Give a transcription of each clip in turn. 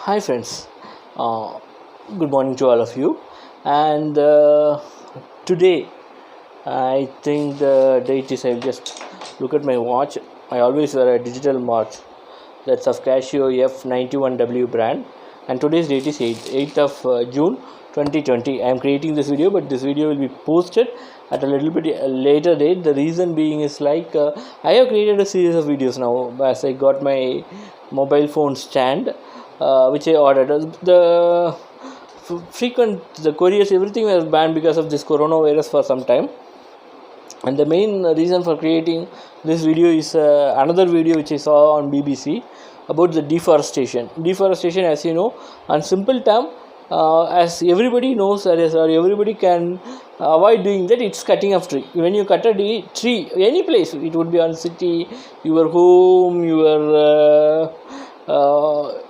Hi friends, uh, good morning to all of you. And today, I think the date is. I just look at my watch. I always wear a digital watch that's of Casio F91W brand. And today's date is 8th of June 2020. I am creating this video, but this video will be posted at a little bit later date. The reason being is I have created a series of videos now as I got my mobile phone stand, which I ordered. The couriers, everything was banned because of this coronavirus for some time, and the main reason for creating this video is another video which I saw on BBC about the deforestation. As you know, on simple term, as everybody knows, or everybody can avoid doing that, it's cutting of tree. When you cut a tree any place, it would be on city, your home, your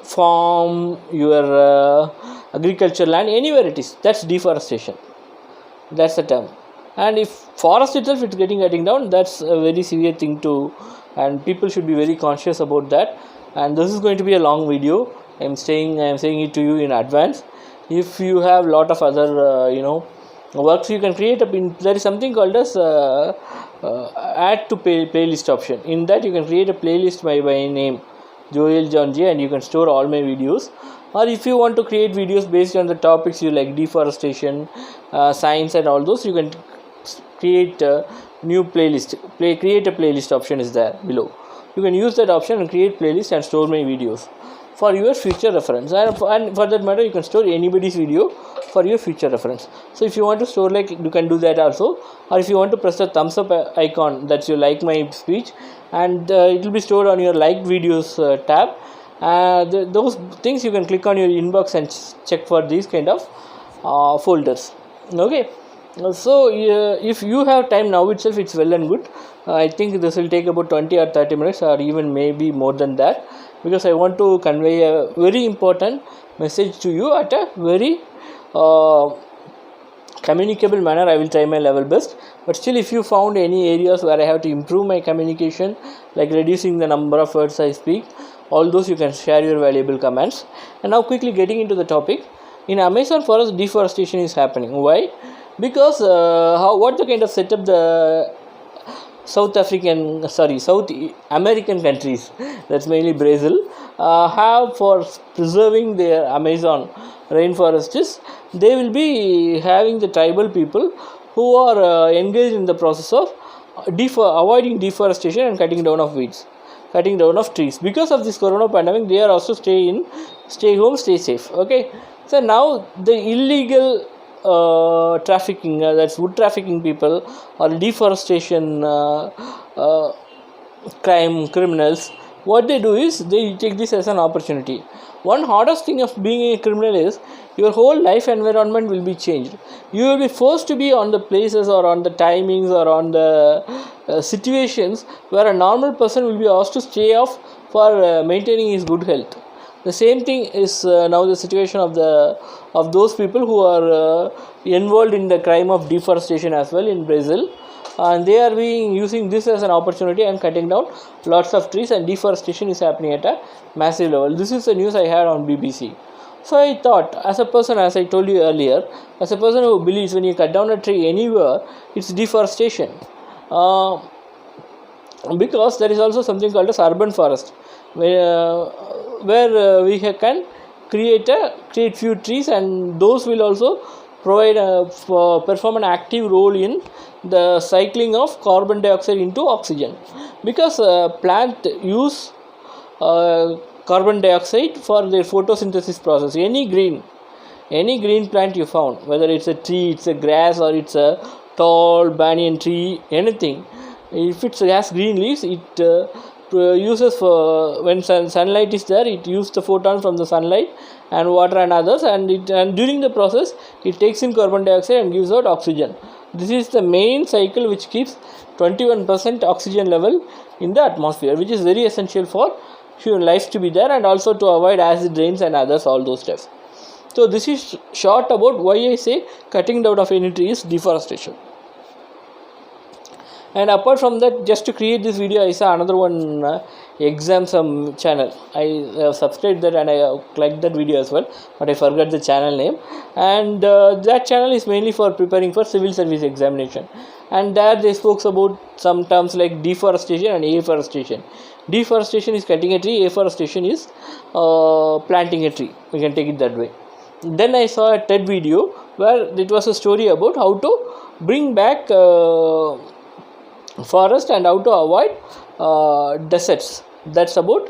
farm, your agriculture land, anywhere it is, that's deforestation. That's the term. And if forest itself is cutting down, that's a very severe thing too, and people should be very conscious about that. And this is going to be a long video. I am saying it to you in advance. If you have lot of other works, you can create there is something called as add to playlist option. In that you can create a playlist by name Joel John J, and you can store all my videos. Or if you want to create videos based on the topics you like, deforestation, science and all those, you can create a new playlist. Create a playlist option is there below. You can use that option and create playlist and store my videos for your future reference. And for that matter, you can store anybody's video for your future reference. So if you want to store, you can do that also. Or if you want to press the thumbs up icon, that's you like my speech, and it will be stored on your liked videos tab. Those things you can click on your inbox and check for these kind of folders. Okay. So if you have time now itself, it's well and good. I think this will take about 20 or 30 minutes, or even maybe more than that, because I want to convey a very important message to you at a very communicable manner. I will try my level best, but still, if you found any areas where I have to improve my communication, like reducing the number of words I speak, all those you can share your valuable comments. And now quickly getting into the topic. In Amazon forest, deforestation is happening. Why? Because what the kind of setup the South American countries, that's mainly Brazil, have for preserving their Amazon rainforest is, they will be having the tribal people who are engaged in the process of avoiding deforestation and cutting down of weeds, cutting down of trees. Because of this corona pandemic, they are also stay home, stay safe. Okay, so now the illegal trafficking, that's wood trafficking people, or deforestation criminals, what they do is they take this as an opportunity. One hardest thing of being a criminal is your whole life environment will be changed. You will be forced to be on the places, or on the timings, or on the situations where a normal person will be asked to stay off for maintaining his good health. The same thing is now the situation of those people who are involved in the crime of deforestation as well in Brazil, and they are using this as an opportunity and cutting down lots of trees, and deforestation is happening at a massive level. This is the news I had on BBC. So I thought, as a person, as I told you earlier, as a person who believes when you cut down a tree anywhere, it's deforestation. Because there is also something called as urban forest, where we can create few trees, and those will also provide perform an active role in the cycling of carbon dioxide into oxygen, because plant use carbon dioxide for their photosynthesis process. Any green plant you found, whether it's a tree, it's a grass, or it's a tall banyan tree, anything, if it has green leaves, it uses for when sunlight is there, it uses the photon from the sunlight and water and others, and during the process it takes in carbon dioxide and gives out oxygen. This is the main cycle which keeps 21% oxygen level in the atmosphere, which is very essential for human life to be there, and also to avoid acid rains and others, all those steps. So this is short about why I say cutting down of any tree is deforestation. And apart from that, just to create this video, I saw another one, exam some channel. I subscribed that and I liked that video as well, but I forgot the channel name. And that channel is mainly for preparing for civil service examination, and there they spoke about some terms like deforestation and afforestation. Deforestation is cutting a tree, afforestation is planting a tree, we can take it that way. Then I saw a TED video where it was a story about how to bring back forest and how to avoid deserts. That's about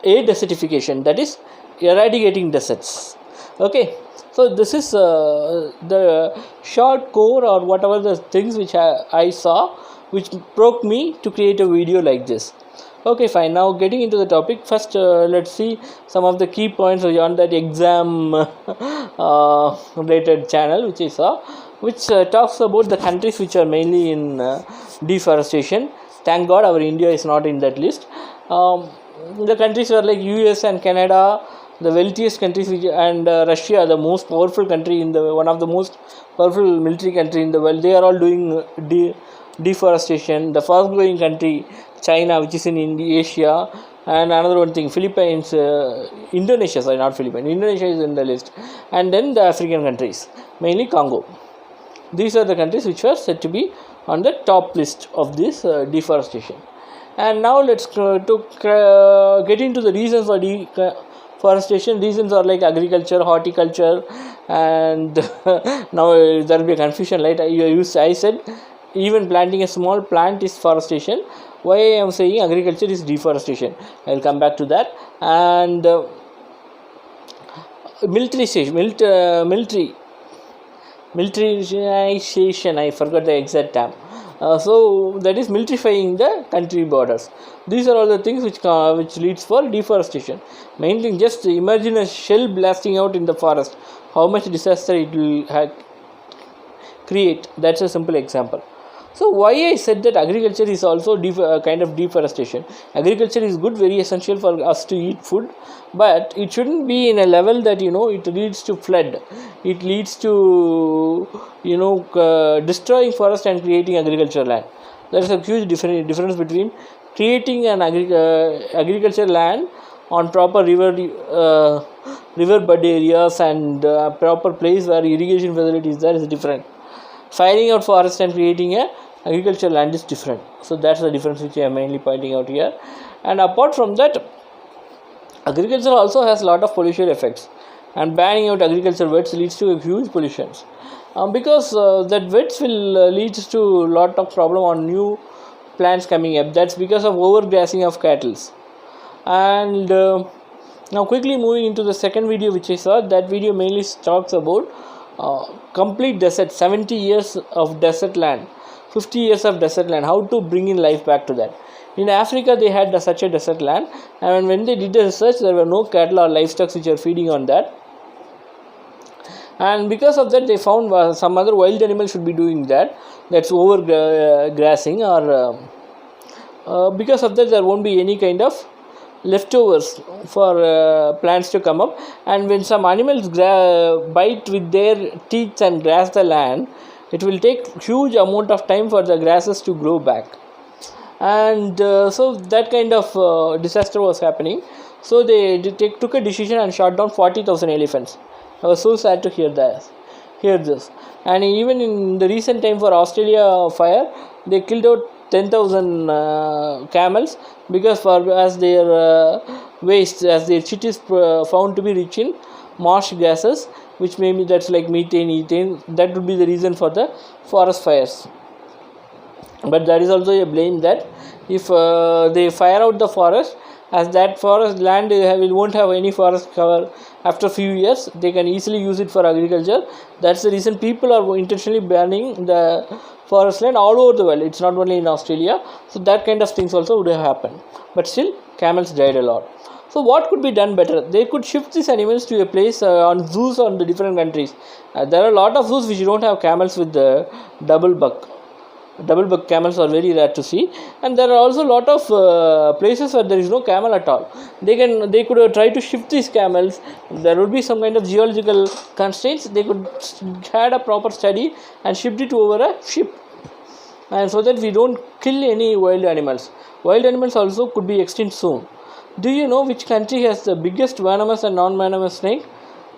desertification, that is eradicating deserts. Okay, so this is the short core or whatever the things which I saw which provoked me to create a video like this. Okay, fine. Now getting into the topic, first let's see some of the key points on that exam related channel which I saw, which talks about the countries which are mainly in deforestation. Thank God our India is not in that list. The countries were like US and Canada, the wealthiest countries, and Russia, the most powerful country in the one of the most powerful military country in the world. They are all doing deforestation. The fast growing country China, which is in Asia, and another one thing, Philippines, Indonesia, sorry, not Philippines, Indonesia is in the list, and then the African countries, mainly Congo. These are the countries which were said to be on the top list of this deforestation. And now let's get into the reasons for deforestation. Reasons are like agriculture, horticulture, and now there will be a confusion, right? I said even planting a small plant is forestation. Why I am saying agriculture is deforestation, I will come back to that. And militarization, I forgot the exact term. So that is militarizing the country borders. These are all the things which leads for deforestation. Main thing, just imagine a shell blasting out in the forest, how much disaster it will create. That's a simple example. So why I said that agriculture is also kind of deforestation. Agriculture is good, very essential for us to eat food, but it shouldn't be in a level that it leads to flood. It leads to destroying forest and creating agricultural land. There is a huge difference between creating an agricultural land on proper riverbed areas and proper place where irrigation facilities there is different. Firing out forest and creating a agricultural land is different. So that's the difference which I am mainly pointing out here. And apart from that, agriculture also has a lot of pollution effects, and banning out agriculture wets leads to huge pollutions, because that wets will lead to a lot of problem on new plants coming up. That's because of overgrazing of cattle. And now quickly moving into the second video which I saw, that video mainly talks about complete desert, 70 years of desert land, 50 years of desert land, how to bring in life back to that. In Africa they had such a desert land, and when they did the research there were no cattle or livestock which are feeding on that, and because of that they found some other wild animal should be doing that, that's over grazing, or because of that there won't be any kind of leftovers for plants to come up. And when some animals bite with their teeth and grass the land, it will take huge amount of time for the grasses to grow back. And so that kind of disaster was happening. So they took a decision and shot down 40,000 elephants. I was so sad to hear this. And even in the recent time for Australia fire, they killed out 10,000 camels, because as their waste, as their shit is found to be rich in marsh gases, which maybe that's like methane, ethane, that would be the reason for the forest fires. But there is also a blame that if they fire out the forest, as that forest land won't have any forest cover after few years, they can easily use it for agriculture. That's the reason people are intentionally burning the forest land all over the world. It's not only in Australia. So that kind of things also would have happened, but still camels died a lot. So what could be done better? They could shift these animals to a place on zoos on the different countries. There are a lot of zoos which don't have camels with the double buck camels are very rare to see, and there are also a lot of places where there is no camel at all. They could try to shift these camels. There would be some kind of geological constraints. They could had a proper study and shift it over a ship. and so that we don't kill any wild animals. Wild animals also could be extinct soon. Do you know which country has the biggest venomous and non-venomous snake?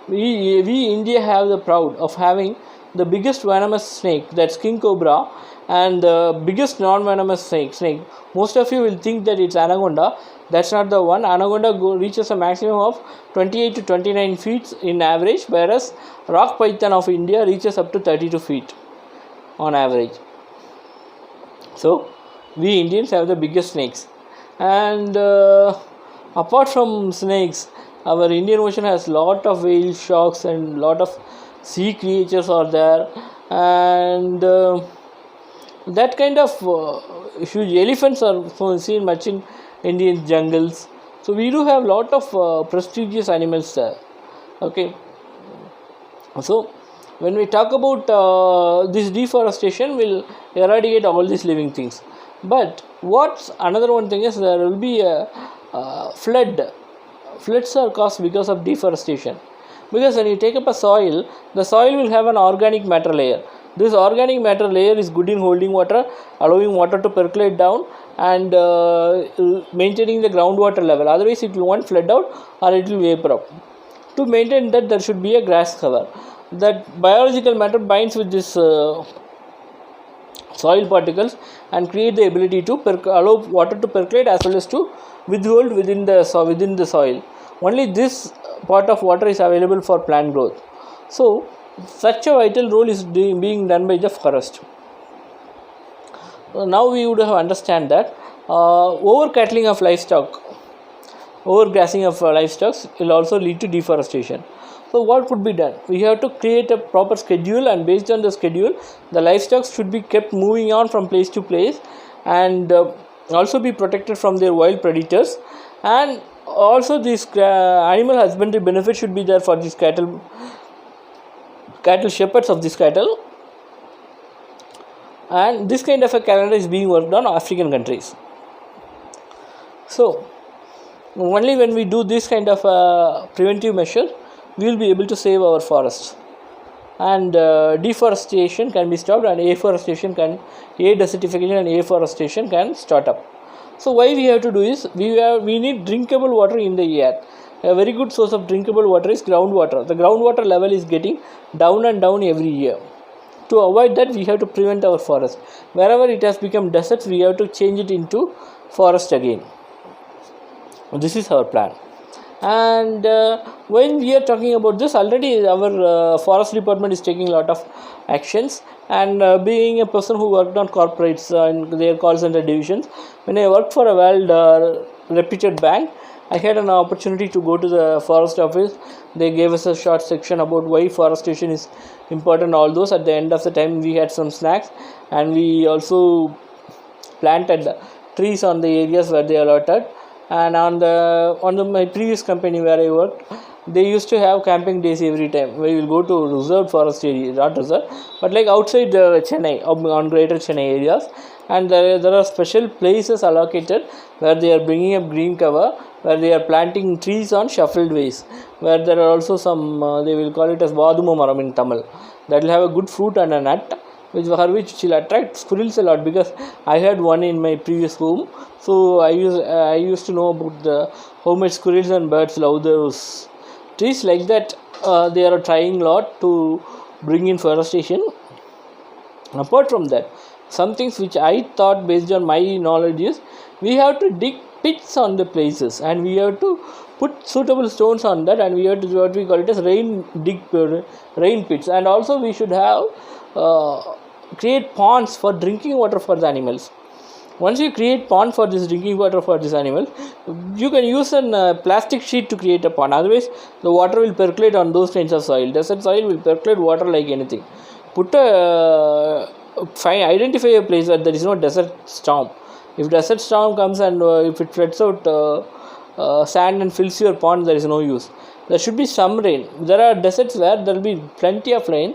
We India have the proud of having the biggest venomous snake, that's king cobra, and the biggest non-venomous snake. Most of you will think that it's anaconda. That's not the one. Anaconda reaches a maximum of 28 to 29 feet in average, whereas rock python of India reaches up to 32 feet on average. So we Indians have the biggest snakes, and apart from snakes, our Indian Ocean has lot of whale, sharks, and lot of sea creatures are there, and that kind of huge elephants are seen much in Indian jungles. So we do have lot of prestigious animals there. Okay, so when we talk about this deforestation will eradicate all these living things. But what's another one thing is there will be a floods are caused because of deforestation, because when you take up a soil, the soil will have an organic matter layer. This organic matter layer is good in holding water, allowing water to percolate down, and maintaining the groundwater level. Otherwise it will not flood out or it will vapor up. To maintain that, there should be a grass cover. That biological matter binds with this soil particles and create the ability to allow water to percolate as well as to withhold within the soil. Only this part of water is available for plant growth. So such a vital role is being done by the forest. Now we would have understand that overcatting of livestock, overgrazing of livestock will also lead to deforestation. So what could be done? We have to create a proper schedule, and based on the schedule, the livestock should be kept moving on from place to place, and also be protected from their wild predators. And also this animal husbandry benefit should be there for these cattle shepherds of this cattle. And this kind of a calendar is being worked on African countries. So only when we do this kind of preventive measure, we will be able to save our forests, and deforestation can be stopped, and desertification and afforestation can start up. So why we have to do is we need drinkable water in the air. A very good source of drinkable water is groundwater. The groundwater level is getting down and down every year. To avoid that, we have to prevent our forest. Wherever it has become deserts, we have to change it into forest again. This is our plan. And when we are talking about this, already our forest department is taking a lot of actions. And being a person who worked on corporates and their call center divisions, when I worked for a well reputed bank, I had an opportunity to go to the forest office. They gave us a short section about why forestation is important, all those. At the end of the time, we had some snacks, and we also planted trees on the areas where they allotted. And on my previous company where I worked, they used to have camping days every time. We will go to reserved forest area, not reserve, but like outside Chennai, on greater Chennai areas. And there are special places allocated where they are bringing up green cover, where they are planting trees on shuffled ways, where there are also some they will call it as Vaduma Maram in Tamil, that will have a good fruit and a nut, which will attract squirrels a lot, because I had one in my previous home. So I used to know about how much squirrels and birds love those trees. Like that, they are trying a lot to bring in forestation. Apart from that, some things which I thought based on my knowledge is, we have to dig pits on the places, and we have to put suitable stones on that, and we have to do what we call it as rain pits. And also we should have create ponds for drinking water for the animals. Once you create pond for this drinking water for this animal, you can use a plastic sheet to create a pond. Otherwise the water will percolate on those kinds of soil. Desert soil will percolate water like anything. Identify a place where there is no desert storm. If desert storm comes and if it floods out sand and fills your pond, there is no use. There should be some rain. There are deserts where there will be plenty of rain,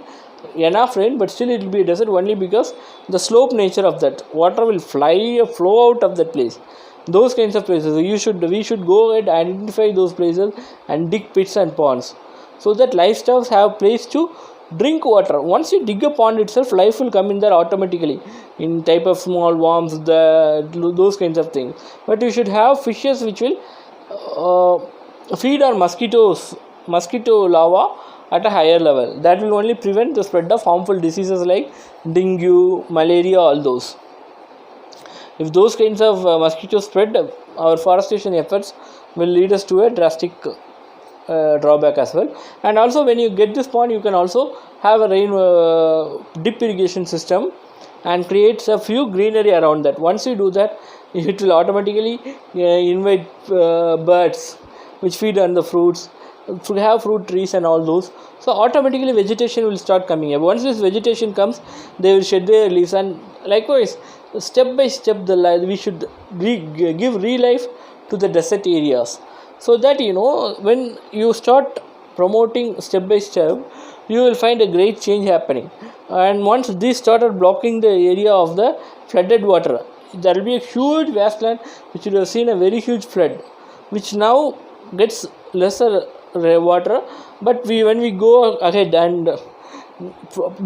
enough rain, but still it will be a desert only because the slope nature of that water will flow out of that place. Those kinds of places, we should go ahead, identify those places and dig pits and ponds, so that livestock have place to drink water. Once you dig a pond itself, life will come in there automatically in type of small worms, those kinds of things. But you should have fishes which will feed on mosquito larva at a higher level. That will only prevent the spread of harmful diseases like dengue, malaria, all those. If those kinds of mosquitoes spread, our forestation efforts will lead us to a drastic drawback as well. And also, when you get this pond, you can also have a dip irrigation system and create a few greenery around that. Once you do that, it will automatically invite birds which feed on the fruits, to have fruit trees and all those. So automatically vegetation will start coming up. Once this vegetation comes, they will shed their leaves, and likewise step by step we should give re-life to the desert areas, so that when you start promoting step by step, you will find a great change happening. And once this started blocking the area of the flooded water, there will be a huge wasteland which will have seen a very huge flood, which now gets lesser water. But when we go ahead and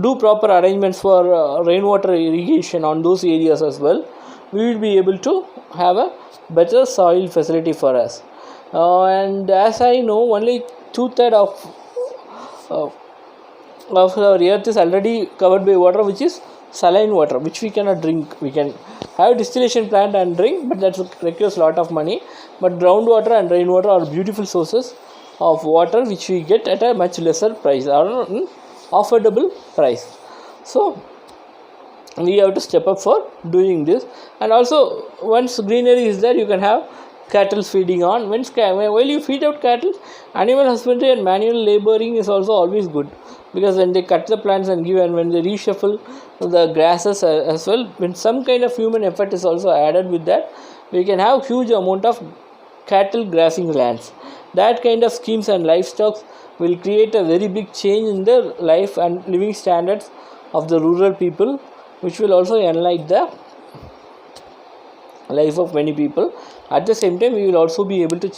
do proper arrangements for rainwater irrigation on those areas as well, we will be able to have a better soil facility for us. And as I know, only 2/3 of our earth is already covered by water, which is saline water, which we cannot drink. We can have distillation plant and drink, but that requires a lot of money. But groundwater and rainwater are beautiful sources of water which we get at a much lesser price or affordable price. So we have to step up for doing this. And also, once greenery is there, you can have cattle feeding on. While you feed out cattle, animal husbandry and manual laboring is also always good, because when they cut the plants and give, and when they reshuffle the grasses as well, when some kind of human effort is also added with that, we can have huge amount of cattle grazing lands. That kind of schemes and livestock will create a very big change in the life and living standards of the rural people, which will also enlighten the life of many people. At the same time, we will also be able to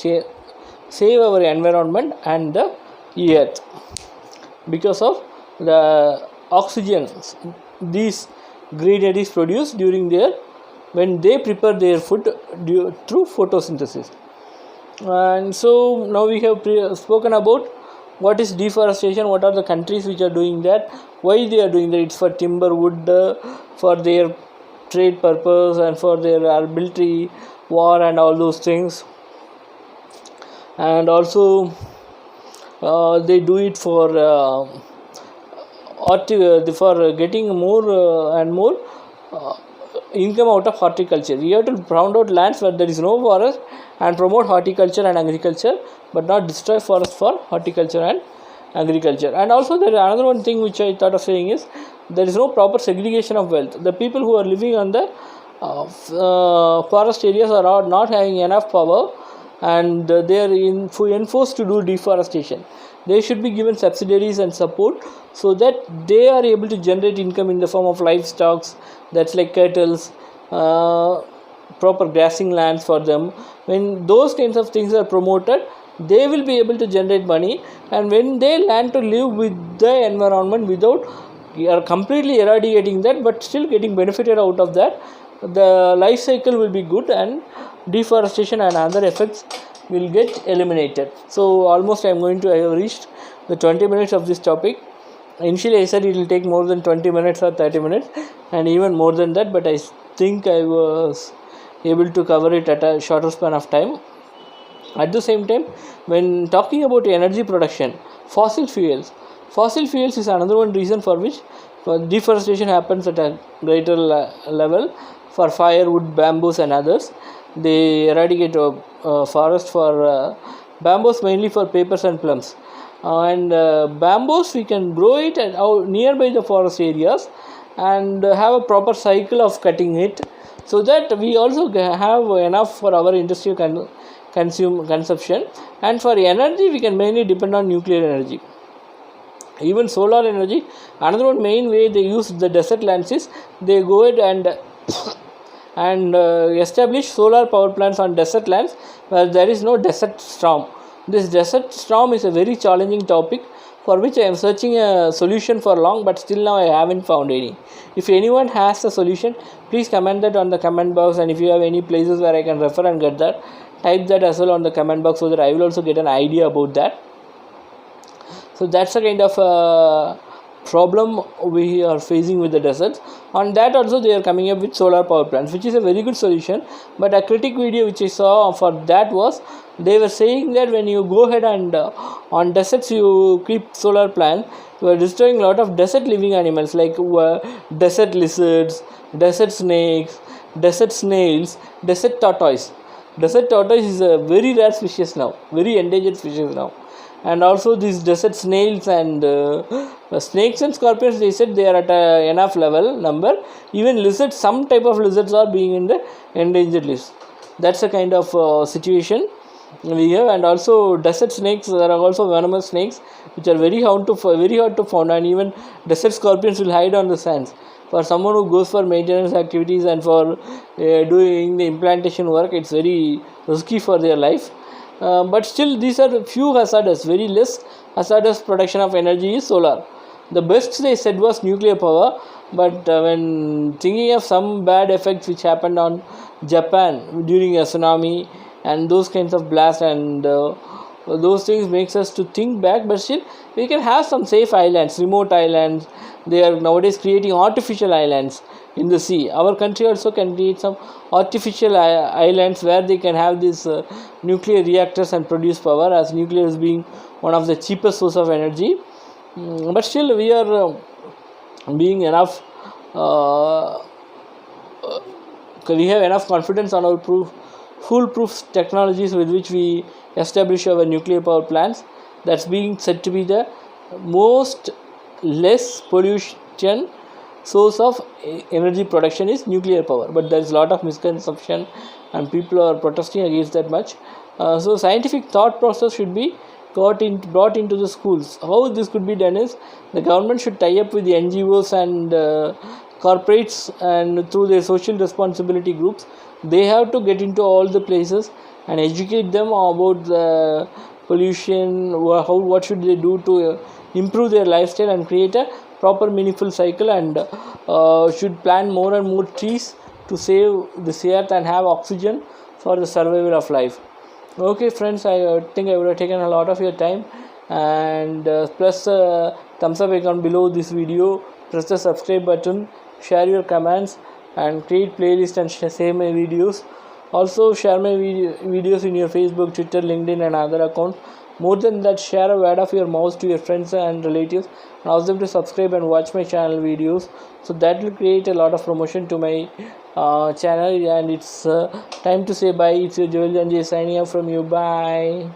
save our environment and the earth, because of the oxygen these greeneries produce when they prepare their food through photosynthesis. And so now we have spoken about what is deforestation, what are the countries which are doing that, why they are doing that. It's for timber, wood, for their trade purpose, and for their military, war, and all those things. And also they do it for getting more and more income out of horticulture. We have to round out lands where there is no forest and promote horticulture and agriculture, but not destroy forest for horticulture and agriculture. And also there is another one thing which I thought of saying is, there is no proper segregation of wealth. The people who are living on the forest areas are not having enough power, and they are enforced to do deforestation. They should be given subsidies and support, so that they are able to generate income in the form of livestock, that's like cattle, proper grazing lands for them. When those kinds of things are promoted, they will be able to generate money. And when they learn to live with the environment without completely eradicating that, but still getting benefited out of that, the life cycle will be good, and deforestation and other effects will get eliminated. So almost I am going to have reached the 20 minutes of this topic. Initially I said it will take more than 20 minutes or 30 minutes and even more than that, but I think I was able to cover it at a shorter span of time. At the same time, when talking about energy production, fossil fuels is another one reason for which deforestation happens at a greater level. For firewood, bamboos and others, they eradicate forest for bamboos mainly for papers and plums. And bamboos, we can grow it nearby the forest areas and have a proper cycle of cutting it, so that we also have enough for our industrial consumption. And for energy, we can mainly depend on nuclear energy. Even solar energy, another one main way they use the desert lands is, they go ahead and establish solar power plants on desert lands where there is no desert storm. This desert storm is a very challenging topic for which I am searching a solution for long, but still now I haven't found any. If anyone has a solution, please comment that on the comment box, and if you have any places where I can refer and get that, type that as well on the comment box so that I will also get an idea about that. So that's a kind of problem we are facing with the deserts. On that also they are coming up with solar power plants, which is a very good solution. But a critic video which I saw for that was, they were saying that when you go ahead and on deserts you keep solar plant, you are destroying a lot of desert living animals like desert lizards, desert snakes, desert snails, desert tortoise. Desert tortoise is a very rare species now, very endangered species now. And also these desert snails and snakes and scorpions, they said they are at a enough level number. Even lizards, some type of lizards are being in the endangered list. That's a kind of situation we have. And also desert snakes, there are also venomous snakes which are very hard to find, and even desert scorpions will hide on the sands. For someone who goes for maintenance activities and for doing the implantation work, it's very risky for their life. But still these are few hazardous, very less hazardous production of energy is solar. The best they said was nuclear power, but when thinking of some bad effects which happened on Japan during a tsunami and those kinds of blast and those things makes us to think back. But still we can have some safe islands, remote islands. They are nowadays creating artificial islands in the sea. Our country also can create some artificial islands where they can have these nuclear reactors and produce power, as nuclear is being one of the cheapest source of energy. But still we are being enough we have enough confidence on our foolproof technologies with which we establish our nuclear power plants. That's being said to be the most less pollution source of energy production is nuclear power. But there is a lot of misconception and people are protesting against that much. So scientific thought process should be brought into the schools. How this could be done is, the government should tie up with the NGOs and corporates, and through their social responsibility groups, they have to get into all the places and educate them about the pollution, what should they do to improve their lifestyle and create a proper meaningful cycle, and should plant more and more trees to save this earth and have oxygen for the survival of life. Okay friends, I think I would have taken a lot of your time, and press thumbs up icon below this video, press the subscribe button, share your comments and create playlist and save my videos. Also share my videos in your Facebook, Twitter, LinkedIn and other accounts. More than that, share a word of your mouth to your friends and relatives and ask them to subscribe and watch my channel videos. So that will create a lot of promotion to my channel. And it's time to say bye. It's your Joel Janjay signing off from you. Bye.